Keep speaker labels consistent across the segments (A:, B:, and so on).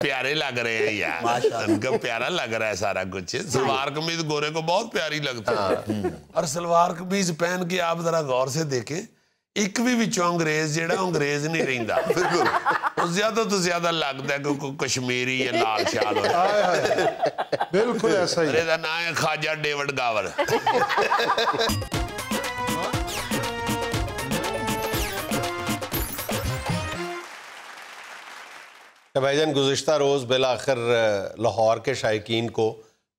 A: प्यारे लग रहे हैं यार, उनका प्यारा लग रहा है सारा कुछ। सलवार कमीज गोरे को बहुत प्यारी लगती है। और सलवार कमीज पहन के आप जरा गौर से देखें, एक भी विचों अंग्रेज जेड़ा अंग्रेज नहीं रहिंदा। बिल्कुल ज्यादा तो ज्यादा लगता है कि कश्मीरी या लाल शाल हो।
B: बिल्कुल ऐसा ही।
A: मेरा नाम है ख्वाजा डेविड गावर।
C: भाईजान, गुज़िश्ता रोज़ बिलाखिर लाहौर के शायकीन को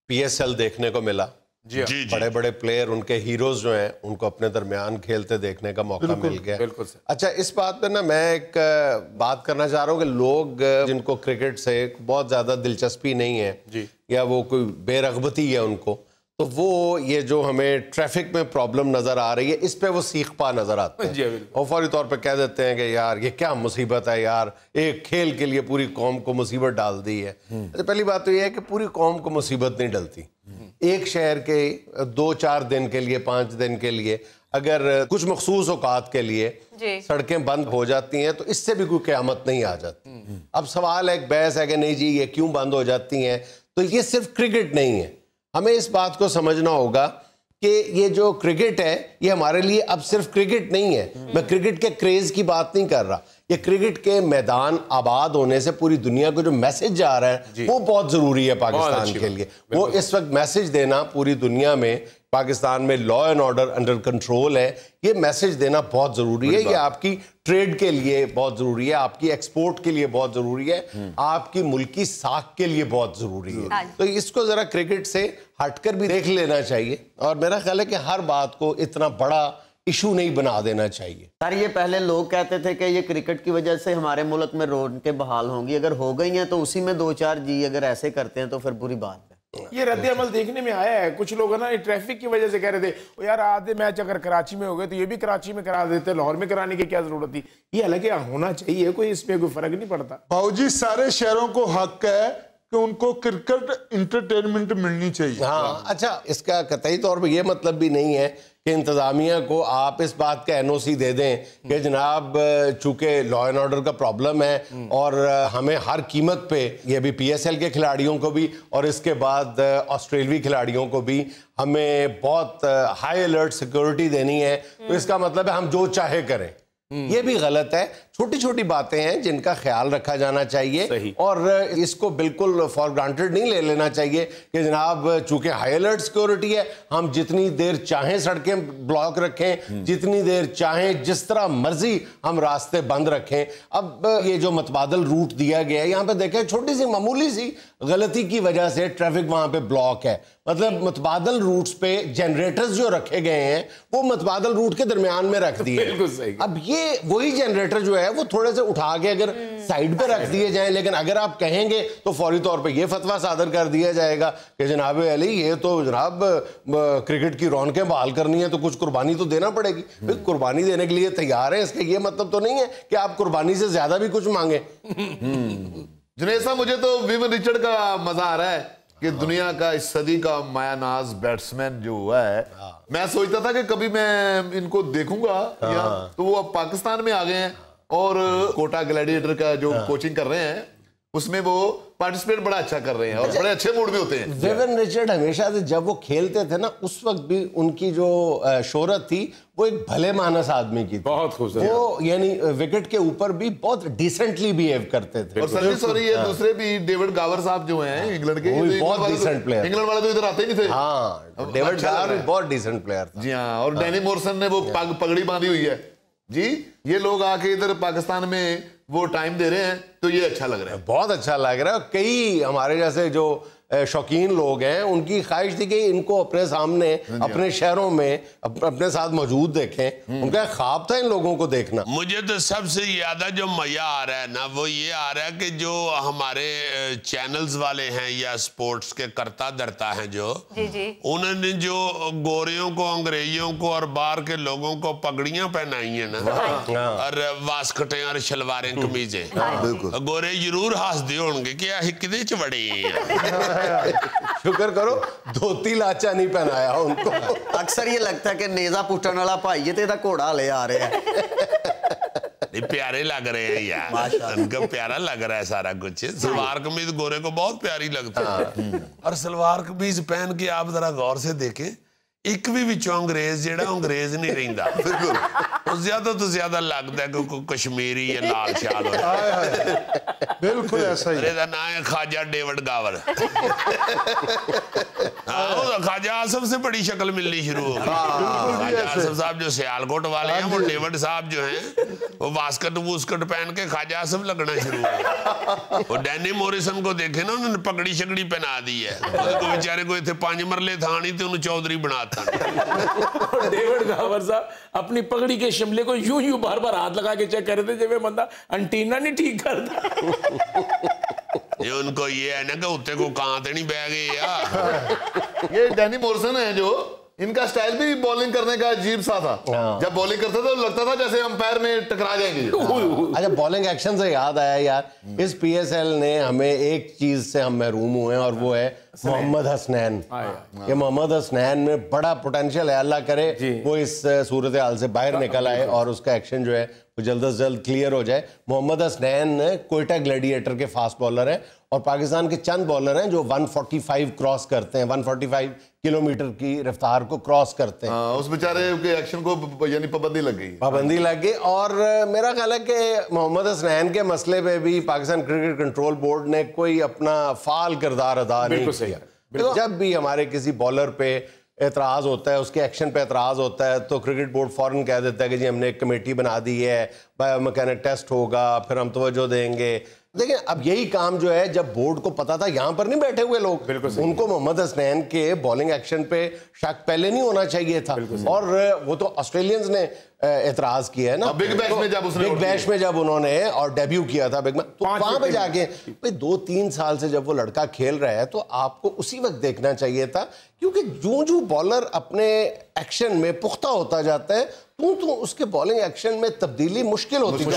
C: PSL देखने को मिला।
A: जी जी,
C: बड़े बड़े प्लेयर, उनके हीरोज जो हैं, उनको अपने दरमियान खेलते देखने का मौका मिल गया।
D: बिल्कुल सर।
C: अच्छा, इस बात पे ना मैं एक बात करना चाह रहा हूँ कि लोग जिनको क्रिकेट से बहुत ज़्यादा दिलचस्पी नहीं है
D: जी,
C: या वो कोई बेरगबती है उनको, तो वो ये जो हमें ट्रैफिक में प्रॉब्लम नज़र आ रही है, इस पे वो सीख पा नज़र आते हैं और फौरी तौर पे कह देते हैं कि यार ये क्या मुसीबत है यार, एक खेल के लिए पूरी कौम को मुसीबत डाल दी है। तो पहली बात तो ये है कि पूरी कौम को मुसीबत नहीं डलती। एक शहर के 2-4 दिन के लिए, 5 दिन के लिए अगर कुछ मखसूस औकात के लिए सड़कें बंद हो जाती हैं तो इससे भी कोई क़यामत नहीं आ जाती। अब सवाल है, एक बहस है कि नहीं जी ये क्यों बंद हो जाती हैं, तो ये सिर्फ क्रिकेट नहीं है। हमें इस बात को समझना होगा कि ये जो क्रिकेट है ये हमारे लिए अब सिर्फ क्रिकेट नहीं है। मैं क्रिकेट के क्रेज की बात नहीं कर रहा, ये क्रिकेट के मैदान आबाद होने से पूरी दुनिया को जो मैसेज जा रहा है वो बहुत जरूरी है पाकिस्तान के लिए। वो इस वक्त मैसेज देना पूरी दुनिया में, पाकिस्तान में law and order under control है, ये मैसेज देना बहुत जरूरी है। ये आपकी ट्रेड के लिए बहुत जरूरी है, आपकी एक्सपोर्ट के लिए बहुत जरूरी है, आपकी मुल्की साख के लिए बहुत जरूरी है। तो इसको जरा क्रिकेट से हटकर भी देख लेना चाहिए और मेरा ख्याल है कि हर बात को इतना बड़ा इशू नहीं बना देना चाहिए।
E: सर, ये पहले लोग कहते थे कि ये क्रिकेट की वजह से हमारे मुल्क में रोड बहाल होंगी, अगर हो गई हैं तो उसी में 2-4 जी अगर ऐसे करते हैं तो फिर बुरी बात है।
D: ये रद्द अमल देखने में आया है। कुछ लोग है ना ट्रैफिक की वजह से कह रहे थे यार आधे मैच अगर कराची में हो गए तो ये भी कराची में करा देते, लाहौर में कराने की क्या जरूरत थी। ये हालांकि होना चाहिए, कोई इसमें कोई फर्क नहीं पड़ता।
B: बाबूजी, सारे शहरों को हक है कि उनको क्रिकेट इंटरटेनमेंट मिलनी चाहिए।
C: हाँ, अच्छा, इसका कतई तौर पे ये मतलब भी नहीं है कि इंतज़ामिया को आप इस बात का NOC दे दें कि जनाब चूँकि लॉ एंड ऑर्डर का प्रॉब्लम है और हमें हर कीमत पे, ये भी PSL के खिलाड़ियों को भी और इसके बाद ऑस्ट्रेलियाई खिलाड़ियों को भी हमें बहुत हाई अलर्ट सिक्योरिटी देनी है, तो इसका मतलब है हम जो चाहे करें। ये भी गलत है। छोटी छोटी बातें हैं जिनका ख्याल रखा जाना चाहिए और इसको बिल्कुल फॉर ग्रांटेड नहीं ले लेना चाहिए कि जनाब चूंकि हाई अलर्ट सिक्योरिटी है हम जितनी देर चाहें सड़कें ब्लॉक रखें, जितनी देर चाहें जिस तरह मर्जी हम रास्ते बंद रखें। अब ये जो मतबादल रूट दिया गया है, यहाँ पे देखें छोटी सी मामूली सी गलती की वजह से ट्रैफिक वहां पे ब्लॉक है। मतलब मतबादल रूट्स पे जनरेटर्स जो रखे गए हैं वो मतबादल रूट के दरमियान में रख दिए। अब ये वही जनरेटर जो है वो थोड़े से उठा के अगर साइड पे रख दिए जाएं, लेकिन अगर आप कहेंगे तो फौरी तौर पे ये फतवा सादर कर दिया जाएगा कि जनाब अली ये तो जनाब क्रिकेट की रौनकें बहाल करनी है तो कुछ कुर्बानी तो देना पड़ेगी। कुर्बानी देने के लिए तैयार है, इसका ये मतलब तो नहीं है कि आप कुर्बानी से ज्यादा भी कुछ मांगे।
F: जुनैद साहब, मुझे तो विवियन रिचर्ड का मजा आ रहा है कि दुनिया का इस सदी का मायानाज बैट्समैन जो हुआ है, मैं सोचता था कि कभी मैं इनको देखूंगा तो वो अब पाकिस्तान में आ गए हैं और कोटा ग्लैडिएटर का जो कोचिंग कर रहे हैं उसमें वो पार्टिसिपेट बड़ा अच्छा कर रहे हैं और बड़े अच्छे मूड में होते हैं।
C: विवियन रिचर्ड हमेशा से जब वो खेलते थे ना उस वक्त भी उनकी जो शोहरत थी वो एक भले मानस आदमी की थी।
D: बहुत खुश
C: वो यानी विकेट के ऊपर भी बहुत डिसेंटली बिहेव करते थे।
F: और सर्विस हो रही है दूसरे भी डेविड गावर साहब जो हैं इंग्लैंड के,
C: बहुत डिसेंट प्लेयर,
F: इंग्लैंड वाले तो इधर आते ही नहीं थे।
C: हाँ, डेविड गावर बहुत डिसेंट प्लेयर था।
F: जी हाँ, और डैनी मॉरिसन ने वो पगड़ी बांधी हुई है जी। ये लोग आके इधर पाकिस्तान में वो टाइम दे रहे हैं तो ये अच्छा लग रहा है,
C: बहुत अच्छा लग रहा है। कई हमारे जैसे जो शौकीन लोग हैं उनकी ख्वाहिश थी कि इनको अपने सामने अपने शहरों में अपने साथ मौजूद देखें। उनका ख्वाब था इन लोगों को देखना।
A: मुझे तो सबसे ज्यादा जो मजा आ रहा है ना वो ये आ रहा है कि जो हमारे चैनल्स वाले हैं या स्पोर्ट्स के करता धरता हैं जो उन्होंने जो गोरियों को, अंग्रेजियों को और बाहर के लोगों को पगड़ियां पहनाई है ना और वास्कटें और शलवारें कमीजें, गोरे जरूर हंसते होंगे कि हिकदे च बड़े
C: शुक्र करो धोती लाचा नहीं पहनाया उनको।
E: अक्सर ये लगता है कि नेजा पुटन वाला भाई ये तेरा घोड़ा ले आ रहे हैं।
A: प्यारे लग रहे हैं यार, उनका प्यारा लग रहा है सारा कुछ। सलवार कमीज गोरे को बहुत प्यारी लगती है, और सलवार कमीज पहन के आप जरा गौर से देखें, एक भी विचों अंग्रेज जेड़ा अंग्रेज नहीं रहिंदा, बिल्कुल ज्यादा तो ज्यादा लगता है कि कश्मीरी या लाल शाल हो।
B: बिल्कुल ऐसा ही।
A: अरे नाम है ख्वाजा डेविड गावर। ख्वाजा आसफ से बड़ी शक्ल मिलनी शुरू हो गई। ख्वाजा आसफ साहब जो सियालकोट वाले हैं, वो डेविड साहब जो हैं वो वास्कट वूस्कट पहन के ख्वाजा आसफ लगना शुरू हो गया। वो डैनी मॉरिसन को देखे ना, उन्होंने पगड़ी शकड़ी पहना दी है, तो बेचारे को इतने 5 मरले था नहीं थे, उन्होंने चौधरी बनाता।
D: डेविड गावर साहब अपनी पगड़ी के शिमले को यूं यूं बार बार हाथ लगा के चेक कर रहे थे, जब बंदा अंटीना नहीं ठीक करता।
A: ये उनको ये है ना कि उत्ते को कांते नहीं बह गए यार।
F: ये डैनी मॉरिसन है जो, इनका स्टाइल भी बॉलिंग करने का अजीब सा था। जब बॉलिंग करते थे तो लगता था जैसे अंपायर में टकरा जाएंगे।
C: अच्छा, बॉलिंग एक्शन से याद आया यार, इस पीएसएल ने हमें एक चीज से हम महरूम हुए हैं, और वो है मोहम्मद हसनैन। ये मोहम्मद हसनैन में बड़ा पोटेंशियल है, अल्लाह करे वो इस सूरत हाल से बाहर निकल आए और उसका एक्शन जो है वो जल्द से जल्द क्लियर हो जाए। मोहम्मद हसनैन कोयटा ग्लैडिएटर के फास्ट बॉलर हैं, और पाकिस्तान के चंद बॉलर हैं जो 145 क्रॉस करते हैं, 145 किलोमीटर की रफ्तार को क्रॉस करते हैं।
F: उस बेचारे के एक्शन को यानी पाबंदी लग गई।
C: पाबंदी लग गई, और मेरा ख्याल है कि मोहम्मद हसनैन के मसले पे भी पाकिस्तान क्रिकेट कंट्रोल बोर्ड ने कोई अपना फाल किरदार अदा नहीं किया। तो जब भी हमारे किसी बॉलर पे एतराज़ होता है, उसके एक्शन पे एतराज़ होता है, तो क्रिकेट बोर्ड फौरन कह देता है कि जी हमने एक कमेटी बना दी है, बायोमैकेनिक टेस्ट होगा, फिर हम तवज्जो देंगे। देखिए, अब यही काम जो है, जब बोर्ड को पता था, यहाँ पर नहीं बैठे हुए लोग, उनको मोहम्मद हसनैन के बॉलिंग एक्शन पे शक पहले नहीं होना चाहिए था, और वो तो ऑस्ट्रेलियंस ने एतराज किया है ना
F: बिग बैश में जब
C: उन्होंने और डेब्यू किया था बिग बैश, तो वहां पे जाके भाई 2-3 साल से जब वो लड़का खेल रहा है, तो आपको उसी वक्त देखना चाहिए था, क्योंकि जो बॉलर अपने एक्शन में पुख्ता होता जाता है, तो उसके बॉलिंग एक्शन में तब्दीली मुश्किल होती है,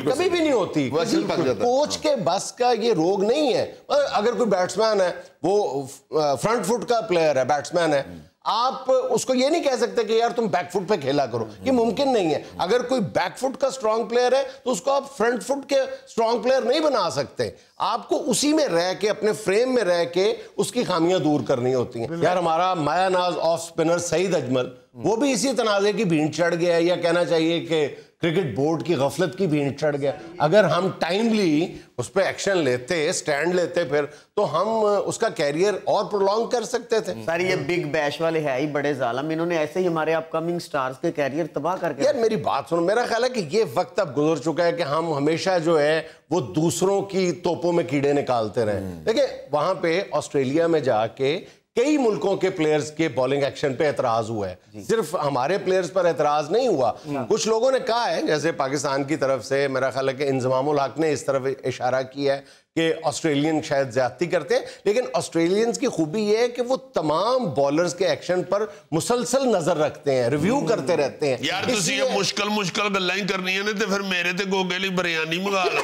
C: कभी भी नहीं होती। कोच के बस का ये रोग नहीं है। अगर कोई बैट्समैन है, वो फ्रंट फुट का प्लेयर है, बैट्समैन है, आप उसको ये नहीं कह सकते कि यार तुम बैकफुट पे खेला करो, ये मुमकिन नहीं है। अगर कोई बैकफुट का स्ट्रांग प्लेयर है, तो उसको आप फ्रंट फुट के स्ट्रांग प्लेयर नहीं बना सकते। आपको उसी में रह के, अपने फ्रेम में रह के उसकी खामियां दूर करनी होती हैं। यार हमारा मायानाज ऑफ स्पिनर सईद अजमल, वो भी इसी तनाज़े की भीड़ चढ़ गया, या कहना चाहिए कि क्रिकेट बोर्ड की गफलत की भीड़ चढ़ गया। अगर हम टाइमली उस पर एक्शन लेते, स्टैंड लेते, फिर तो हम उसका कैरियर और प्रोलॉन्ग कर सकते थे।
E: सर ये बिग बैश वाले है ही बड़े जालिम, इन्होंने ऐसे ही हमारे अपकमिंग स्टार्स के कैरियर तबाह करके।
C: यार मेरी बात सुनो, मेरा ख्याल है कि ये वक्त अब गुजर चुका है कि हम हमेशा जो है वो दूसरों की तोपों में कीड़े निकालते रहे। देखिए, वहां पे ऑस्ट्रेलिया में जाके कई मुल्कों के प्लेयर्स के बॉलिंग एक्शन पे एतराज हुआ है, सिर्फ हमारे प्लेयर्स पर एतराज नहीं हुआ। कुछ लोगों ने कहा है, जैसे पाकिस्तान की तरफ से मेरा ख्याल है कि इंजमामुल हक ने इस तरफ इशारा किया है कि ऑस्ट्रेलियन शायद ज्यादती करते हैं, लेकिन ऑस्ट्रेलियंस की खूबी ये है कि वो तमाम बॉलर्स के एक्शन पर मुसलसल नजर रखते हैं, रिव्यू करते रहते हैं।
A: यार तुसी ये मुश्किल गल्लां ही करनी है, तो फिर मेरे ते गोगे ली बिरयानी मंगा लो।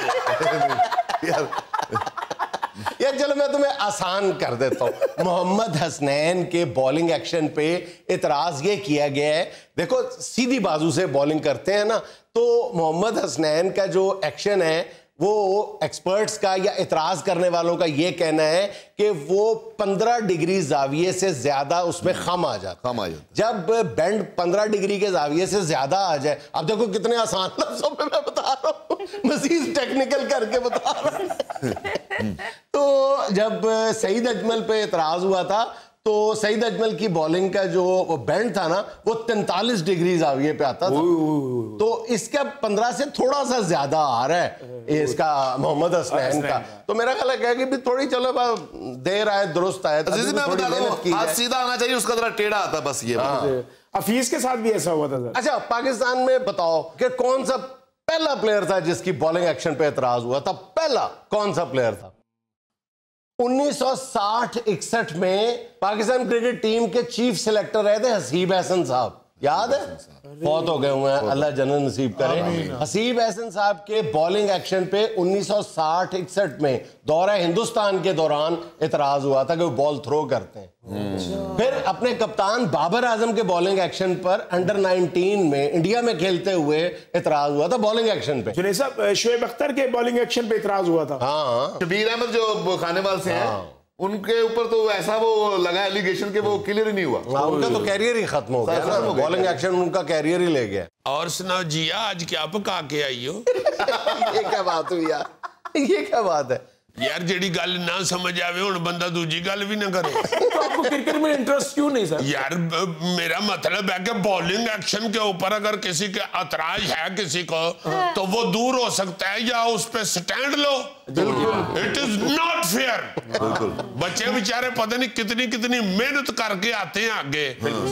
C: यार चलो मैं तुम्हें आसान कर देता हूं। मोहम्मद हसनैन के बॉलिंग एक्शन पे इतराज ये किया गया है, देखो सीधी बाजू से बॉलिंग करते हैं ना, तो मोहम्मद हसनैन का जो एक्शन है, वो एक्सपर्ट्स का या इतराज करने वालों का ये कहना है कि वो 15 डिग्री जाविये से ज्यादा उसमें खम आ जाता। जब बेंड 15 डिग्री के जाविये से ज्यादा आ जाए, अब देखो कितने आसान लफ्जों में मैं बता रहा हूँ, मजीद टेक्निकल करके बता रहा हूँ। तो जब सईद अजमल पे इतराज हुआ था, तो सईद अजमल की बॉलिंग का जो बैंड था ना, वो 43 डिग्री जाविये पे आता था, तो इसका 15 से थोड़ा सा ज्यादा आ रहा है इसका मोहम्मद हसनैन का। तो मेरा ख्याल है कि भी थोड़ी चलो देर आए दुरुस्त आए,
F: हाथ सीधा आना चाहिए, उसका जरा टेढ़ा आता, बस ये।
D: हफीज के साथ भी ऐसा हुआ था सर।
C: अच्छा, पाकिस्तान में बताओ कि कौन सा पहला प्लेयर था जिसकी बॉलिंग एक्शन पे एतराज हुआ था? पहला कौन सा प्लेयर था? 1960-61 में पाकिस्तान क्रिकेट टीम के चीफ सिलेक्टर रहे थे हसीब हसन साहब। याद है? फौत हो गए हुए हैं, अल्लाह जन्नत नसीब करे। हसीब एहसन साहब के बॉलिंग एक्शन पे 1960-61 में दौरा हिंदुस्तान के दौरान इतराज हुआ था कि वो बॉल थ्रो करते हैं। फिर अपने कप्तान बाबर आजम के बॉलिंग एक्शन पर अंडर 19 में इंडिया में खेलते हुए इतराज हुआ था बॉलिंग एक्शन पे।
D: जुनैद साहब, शोएब अख्तर के बॉलिंग एक्शन पे इतराज हुआ था।
C: हाँ,
F: शबीर अहमद जो खानेवाल से हैं, उनके ऊपर तो ऐसा वो लगा एलिगेशन के वो क्लियर ही नहीं हुआ।
C: उनका तो कैरियर ही खत्म हो गया ना, बॉलिंग एक्शन उनका कैरियर ही ले गया।
A: और सुनाओ जिया, आज क्या पका के आई हो?
C: ये क्या बात हुई यार, ये क्या बात है
A: यार? जेड़ी गल ना समझ आवे हुण बंदा दूजी गल भी ना करे।
D: तो आपको क्रिकेट में इंटरेस्ट क्यों नहीं सर?
A: यार मेरा मतलब है कि बॉलिंग एक्शन के ऊपर अगर किसी के एतराज है किसी को, तो वो दूर हो सकता है या उस पे stand low. It is not fair. बच्चे बेचारे पता नहीं कितनी कितनी मेहनत करके आते हैं आगे,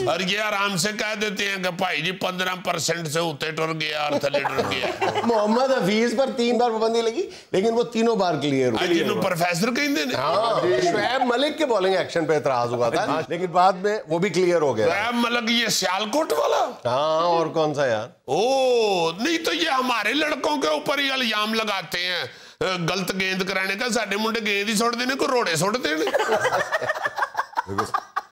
A: और ये आराम से कह देते हैं कि भाई जी 15% से ऊते टुर गया और थले टुर गया।
C: मोहम्मद हफीज पर 3 बार पाबंदी लगी, लेकिन वो तीनों बार क्लियर हुआ।
A: जिन्होंने प्रोफेसर कहते हैं।
C: हाँ, शुएब मलिक के बॉलिंग एक्शन पे इतराज हुआ था, लेकिन बाद में वो भी क्लियर हो गया।
A: शुएब मलिक ये सियालकोट वाला?
C: हाँ, और कौन सा यार?
A: ओ नहीं, तो ये हमारे लड़कों के ऊपर ही इल्जाम लगाते हैं गलत गेंद कराने का। साडे मुंडे गेंद ही सुट देने को रोड़े सुट देने।